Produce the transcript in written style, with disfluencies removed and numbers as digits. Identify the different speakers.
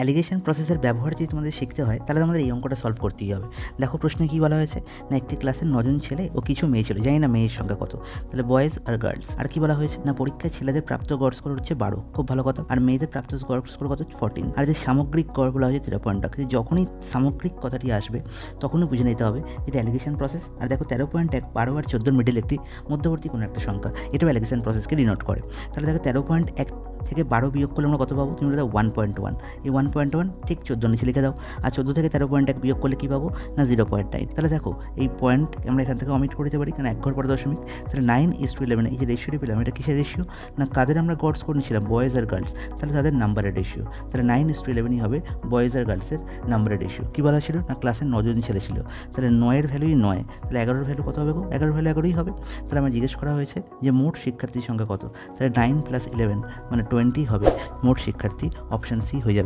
Speaker 1: Allegation প্রসেসের ব্যবহার যদি তোমাদের শিখতে হয় তাহলে আমাদের এই অঙ্কটা সলভ করতেই হবে। দেখো প্রশ্নে কী বলা হয়েছে না, একটি ক্লাসের 9 জন ছেলে ও কিছু মেয়ে ছিল, জানি না মেয়ের সংখ্যা কত, তাহলে বয়েজ আর গার্লস। আর কি বলা হয়েছে না, পরীক্ষায় ছেলেদের প্রাপ্ত গড় স্কোর হচ্ছে 12, খুব ভালো কথা, আর মেয়েদের প্রাপ্ত গড় স্কোর কত 14, আর যে সামগ্রিক গড় বলা হয়েছে 13.1। যখনই সামগ্রিক কথাটি আসবে তখনই বুঝে নিতে হবে যেটা অ্যালিগেশন প্রসেস। আর দেখো 13.1 12 আর 14 মিডিল একটি মধ্যবর্তী কোনো একটা সংখ্যা, এটাও অ্যালিগেশন প্রসেসকে ডিনোট করে। তাহলে দেখো 13.1 থেকে 12 বিয়োগ করলে আমরা কত পাবো, তুমি দাও 1.1, এই 1.1 ঠিক 14 নিচে লিখে দাও। আর 14 থেকে 13.1 বিয়োগ করলে কী পাবো না 0.9। তাহলে দেখো এই পয়েন্ট আমরা এখান থেকে অমিট করে দিতে পারি, কারণ এক ঘর পর দশমিক। তাহলে 9:11, এই যে রেশিওটি পেলাম এটা কিসের রেশিও না, কাদের আমরা গড় স্কোর নিয়েছিলাম বয়েজ আর গার্লস, তাহলে তাদের নাম্বারের রেশিও। তাহলে 9:11ই হবে বয়েজ আর গার্লসের নাম্বারের রেশিও। কী বলা ছিল না, ক্লাসের 9 জন ছেলে ছিল, তাহলে 9-এর ভ্যালুই 9, তাহলে 11-এর ভ্যালু কত হবে গো, 11-এর ভ্যালু 11ই হবে। তাহলে আমার জিজ্ঞেস করা হয়েছে যে মোট শিক্ষার্থীর সংখ্যা কত, তাহলে 9 + 11 মানে 20 হবে মোট শিক্ষার্থী, অপশান সি হয়ে যাবে।